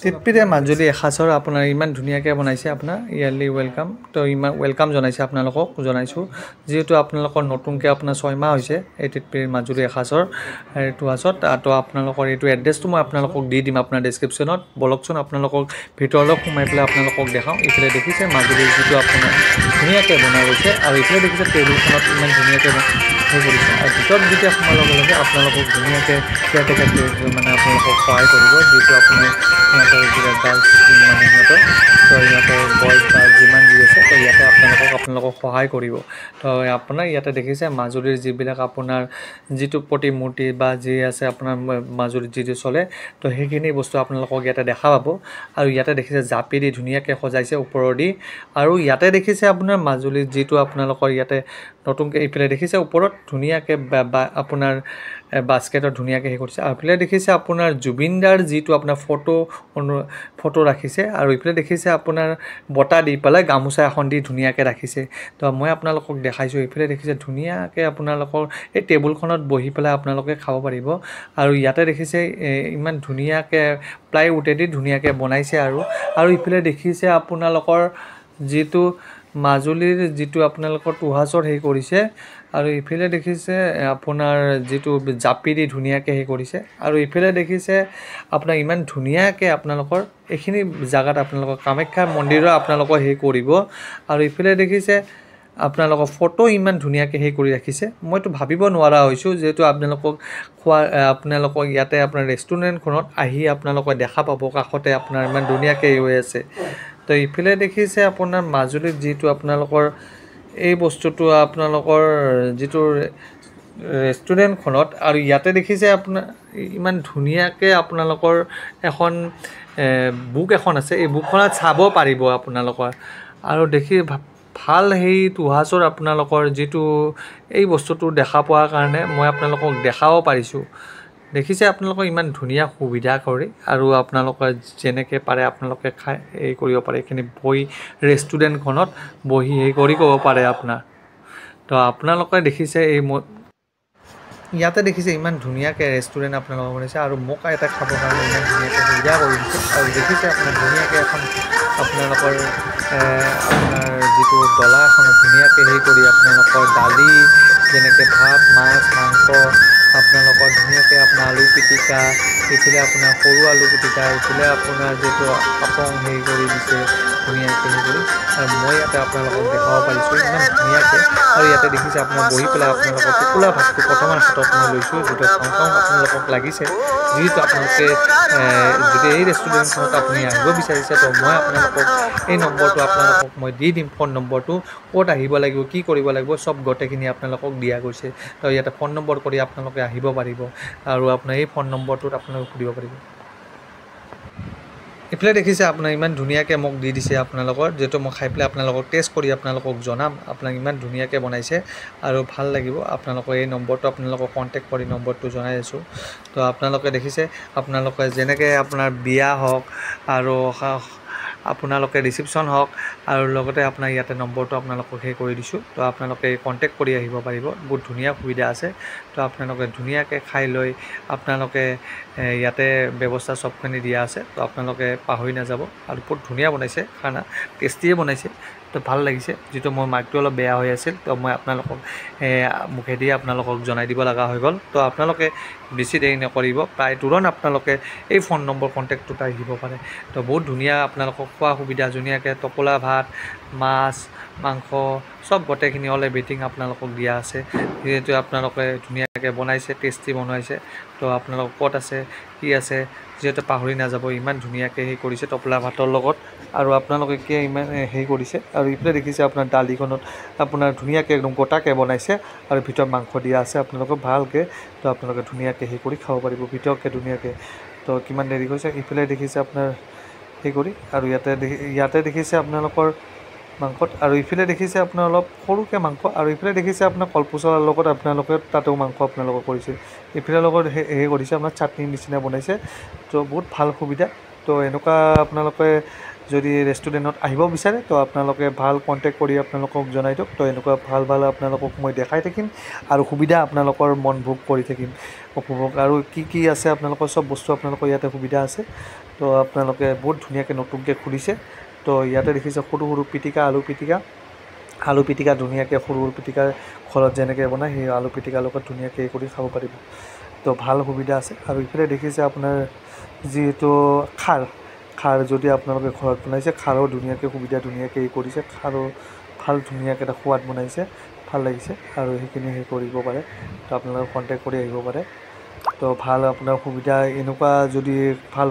টিপিৰে মাজুলী এসাঁচৰ আপোনাৰ ইমান ধুনীয়াকৈ বনাইছে আপোনাৰ ইয়াৰলি ৱেলকাম তো ইমান ৱেলকাম জনাইছে আপোনালোকক জনাইছোঁ যিহেতু আপোনালোকৰ নতুনকৈ আপোনাৰ 6 মাহ হৈছে এই টিপিৰ মাজুলী এসাঁচৰ এইটো আছত তো আপোনালোকৰ এইটো এড্ৰেছটো মই আপোনালোকক দি দিম আপোনাৰ ডেছক্ৰিপশ্যনত বলকচোন আপোনালোকক ভিতৰলৈ সোমাই পেলাই আপোনালোকক দেখাওঁ এইফালে দেখিছে মাজুলীৰ যিটো আপোনাৰ ধুনীয়াকৈ বনোৱা গৈছে আৰু এইফালে দেখিছে টেবুলখনত ইমান ধুনীয়াকৈ হৈ পৰিছে আৰু ভিতৰত যেতিয়া সোমাৰ লগে লগে আপোনালোকক ধুনীয়াকৈ কেয়াৰটেকাৰ মানে আপোনালোকক সহায় কৰিব যিহেতু আপোনাৰ সিহঁতৰ যিবিলাক গাৰ্লছ মানে সিহঁতৰ তো সিহঁতৰ বয়জ গাৰ্লছ যিমান যি আছে তো ইয়াতে আপোনালোকক সহায় কৰিব তো আপোনাৰ ইয়াতে দেখিছে মাজুলীৰ যিবিলাক আপোনাৰ যিটো প্ৰতিমূৰ্তি বা যি আছে আপোনাৰ মাজুলীত যিটো চলে তো সেইখিনি বস্তু আপোনালোকক ইয়াতে দেখা পাব আৰু ইয়াতে দেখিছে জাপি দি ধুনীয়াকৈ সজাইছে ওপৰেদি আৰু ইয়াতে দেখিছে আপোনাৰ মাজুলীত যিটো আপোনালোকৰ ইয়াতে নতুনকৈ এইফালে দেখিছে ওপৰত ধুনীয়াকৈ আপোনাৰ বাস্কেটত ধুনীয়াকৈ হেৰি কৰিছে আৰু এইফালে দেখিছে আপোনাৰ জুবিনদাৰ যিটো আপোনাৰ ফটো ৰাখিছে আৰু এইফালে দেখিছে আপোনাৰ বটা দি পেলাই গামোচা এখন দি ধুনীয়াকৈ ৰাখিছে তো মই আপোনালোকক দেখাইছোঁ এইফালে দেখিছে ধুনীয়াকৈ আপোনালোকৰ এই টেবুলখনত বহি পেলাই আপোনালোকে খাব পাৰিব আৰু ইয়াতে দেখিছে ইমান ধুনীয়াকৈ প্লাইউডেদি ধুনীয়াকৈ বনাইছে আৰু ইফালে দেখিছে আপোনালোকৰ যিটো মাজুলীৰ যিটো আপোনালোকৰ টুহাছৰ হেৰি কৰিছে আৰু ইফালে দেখিছে আপোনাৰ যিটো জাপি দি ধুনীয়াকৈ হেৰি কৰিছে আৰু ইফালে দেখিছে আপোনাৰ ইমান ধুনীয়াকৈ আপোনালোকৰ এইখিনি জাগাত আপোনালোকৰ কামাখ্যা মন্দিৰৰ আপোনালোকৰ হেৰি কৰিব আৰু ইফালে দেখিছে আপোনালোকৰ ফটো ইমান ধুনীয়াকৈ হেৰি কৰি ৰাখিছে মইতো ভাবিব নোৱাৰা হৈছোঁ যিহেতু আপোনালোকক ইয়াতে আপোনাৰ ৰেষ্টুৰেণ্টখনত আহি আপোনালোকে দেখা পাব কাষতে আপোনাৰ ইমান ধুনীয়াকৈ হৈ আছে তো ইফালে দেখিছে আপোনাৰ মাজুলীত যিটো আপোনালোকৰ এই বস্তুটো আপোনালোকৰ যিটো ৰেষ্টুৰেণ্টখনত আৰু ইয়াতে দেখিছে আপোনাৰ ইমান ধুনীয়াকৈ আপোনালোকৰ এখন বুক এখন আছে এই বুকখনত চাব পাৰিব আপোনালোকৰ আৰু দেখি ভাল সেই টুহাছৰ আপোনালোকৰ যিটো এই বস্তুটো দেখা পোৱাৰ কাৰণে মই আপোনালোকক দেখাব পাৰিছোঁ দেখিছে আপোনালোকৰ ইমান ধুনীয়া সুবিধা কৰি আৰু আপোনালোকে যেনেকৈ পাৰে আপোনালোকে খাই এই কৰিব পাৰে এইখিনি বহি ৰেষ্টুৰেণ্টখনত বহি হেৰি কৰি ক'ব পাৰে আপোনাৰ তো আপোনালোকে দেখিছে ইয়াতে দেখিছে ইমান ধুনীয়াকৈ ৰেষ্টুৰেণ্ট আপোনালোকে বনাইছে আৰু মোক এটা খাবৰ কাৰণে ইমান ধুনীয়াকৈ সুবিধা কৰি দিছে আৰু দেখিছে আপোনাৰ ধুনীয়াকৈ এখন আপোনালোকৰ আপোনাৰ যিটো ডলা এখনত ধুনীয়াকৈ হেৰি কৰি আপোনালোকৰ দালি যেনেকৈ ভাত মাছ মাংস আপোনালোকৰ ধুনীয়াকৈ আপোনাৰ আলু পিটিকা এইফালে আপোনাৰ সৰু আলু পিটিকা এইফালে আপোনাৰ যিটো আপং হেৰি কৰি দিছে ধুনীয়াকৈ হেৰি কৰি আৰু মই ইয়াতে আপোনালোকক দেখাব পাৰিছোঁ ইমান ধুনীয়াকৈ আৰু ইয়াতে দেখিছে আপোনাৰ বহি পেলাই আপোনালোকৰ টোপোলা ভাতটো প্ৰথমৰ হাতত মই লৈছোঁ যিটো খাওঁ আপোনালোকক লাগিছে যিহেতু আপোনালোকে যদি এই ৰেষ্টুৰেণ্টখনত আপুনি আহিব বিচাৰিছে তো মই আপোনালোকক এই নম্বৰটো আপোনালোকক মই দি দিম ফোন নম্বৰটো ক'ত আহিব লাগিব কি কৰিব লাগিব চব গোটেইখিনি আপোনালোকক দিয়া গৈছে তো ইয়াতে ফোন নম্বৰ কৰি আপোনালোকে আহিব পাৰিব আৰু আপোনাৰ এই ফোন নম্বৰটোত আপোনালোকে সুধিব পাৰিব এইফালে দেখিছে আপোনাৰ ইমান ধুনীয়াকৈ মোক দি দিছে আপোনালোকৰ যিহেতু মই খাই পেলাই আপোনালোকক টেষ্ট কৰি আপোনালোকক জনাম আপোনাক ইমান ধুনীয়াকৈ বনাইছে আৰু ভাল লাগিব আপোনালোকৰ এই নম্বৰটো আপোনালোকক কণ্টেক্ট কৰি নম্বৰটো জনাই আছোঁ তো আপোনালোকে দেখিছে আপোনালোকে যেনেকৈ আপোনাৰ বিয়া হওক আৰু আপোনালোকে ৰিচিপশ্যন হওক আৰু লগতে আপোনাৰ ইয়াতে নম্বৰটো আপোনালোকক সেই কৰি দিছোঁ তো আপোনালোকে কণ্টেক্ট কৰি আহিব পাৰিব বহুত ধুনীয়া সুবিধা আছে তো আপোনালোকে ধুনীয়াকৈ খাই লৈ আপোনালোকে ইয়াতে ব্যৱস্থা চবখিনি দিয়া আছে তো আপোনালোকে পাহৰি নাযাব আৰু বহুত ধুনীয়া বনাইছে খানা টেষ্টিয়ে বনাইছে তো ভাল লাগিছে যিটো মোৰ মাইকটো অলপ বেয়া হৈ আছিল তো মই আপোনালোকক মুখেদি আপোনালোকক জনাই দিব লগা হৈ গ'ল তো আপোনালোকে বেছি দেৰি নকৰিব প্ৰায় তুৰন্ত আপোনালোকে এই ফোন নম্বৰ কণ্টেক্টটোত আহিব পাৰে তো বহুত ধুনীয়া আপোনালোকক খোৱা সুবিধা ধুনীয়াকৈ টোপোলা ভাত মাছ মাংস চব গোটেইখিনি অল এভৰিথিং আপোনালোকক দিয়া আছে যিহেতু আপোনালোকে ধুনীয়াকৈ বনাইছে টেষ্টি বনাইছে তো আপোনালোক ক'ত আছে কি আছে যিহেতু পাহৰি নাযাব ইমান ধুনীয়াকৈ হেৰি কৰিছে টোপোলা ভাতৰ লগত আৰু আপোনালোকে কিয় ইমান হেৰি কৰিছে আৰু ইফালে দেখিছে আপোনাৰ দালিখনত আপোনাৰ ধুনীয়াকৈ একদম গোটাকৈ বনাইছে আৰু ভিতৰত মাংস দিয়া আছে আপোনালোকক ভালকৈ তো আপোনালোকে ধুনীয়াকৈ হেৰি কৰি খাব পাৰিব ভিতৰকৈ ধুনীয়াকৈ তো কিমান দেৰি কৰিছে ইফালে দেখিছে আপোনাৰ হেৰি কৰি আৰু ইয়াতে দেখিছে আপোনালোকৰ মাংসত আৰু ইফালে দেখিছে আপোনাৰ অলপ সৰুকৈ মাংস আৰু ইফালে দেখিছে আপোনাৰ কলপচলাৰ লগত আপোনালোকে তাতেও মাংস আপোনালোকে কৰিছে ইফালে লগত হেৰি কৰিছে আপোনাৰ চাটনিৰ নিচিনা বনাইছে তো বহুত ভাল সুবিধা তো এনেকুৱা আপোনালোকে যদি ৰেষ্টুৰেণ্টত আহিব বিচাৰে তো আপোনালোকে ভাল কণ্টেক্ট কৰি আপোনালোকক জনাই দিয়ক। তো এনেকুৱা ভাল ভাল আপোনালোকক মই দেখাই থাকিম আৰু সুবিধা আপোনালোকৰ মন ভোগ কৰি থাকিম উপভোগ। আৰু কি আছে আপোনালোকৰ চব বস্তু আপোনালোকৰ ইয়াতে সুবিধা আছে। তো আপোনালোকে বহুত ধুনীয়াকৈ নতুনকৈ খুলিছে। তো ইয়াতে দেখিছে সৰু সৰু পিটিকা, আলু পিটিকা ধুনীয়াকৈ সৰু সৰু পিটিকা ঘৰত যেনেকৈ বনায় সেই আলু পিটিকাৰ লগত ধুনীয়াকৈ কৰি খাব পাৰিব। তো ভাল সুবিধা আছে। আৰু ইফালে দেখিছে আপোনাৰ যিহেতু খাৰ যদি আপোনালোকে ঘৰত বনাইছে, খাৰো ধুনীয়াকৈ সুবিধা ধুনীয়াকৈ কৰিছে। খাৰো ভাল ধুনীয়াকৈ এটা সোৱাদ বনাইছে, ভাল লাগিছে। আৰু সেইখিনি কৰিব পাৰে। তো আপোনালোকে কণ্টেক্ট কৰি আহিব পাৰে। তো ভাল আপোনাৰ সুবিধা এনেকুৱা যদি ভাল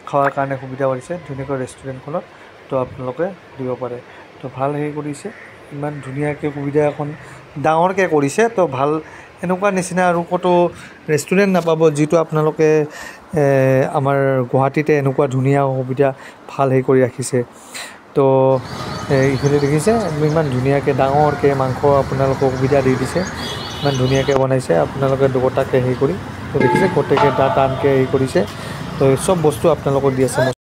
খোৱাৰ কাৰণে সুবিধা কৰিছে ধুনীয়াকৈ ৰেষ্টুৰেণ্টখনত, তো আপোনালোকে দিব পাৰে। তো ভাল কৰিছে, ইমান ধুনীয়াকৈ সুবিধা এখন ডাঙৰকৈ কৰিছে। তো ভাল এনেকুৱা নিচিনা আৰু ক'তো ৰেষ্টুৰেণ্ট নাপাব যিটো আপোনালোকে আমাৰ গুৱাহাটীতে এনেকুৱা ধুনীয়া সুবিধা ভাল কৰি ৰাখিছে। তো ইফালে দেখিছে ইমান ধুনীয়াকৈ ডাঙৰকৈ মাংস আপোনালোকক সুবিধা দি দিছে, ইমান ধুনীয়াকৈ বনাইছে আপোনালোকে দুটাকৈ কৰি। তো দেখিছে গোটেইকৈ টানকৈ কৰিছে। তো চব বস্তু আপোনালোকক দি আছে।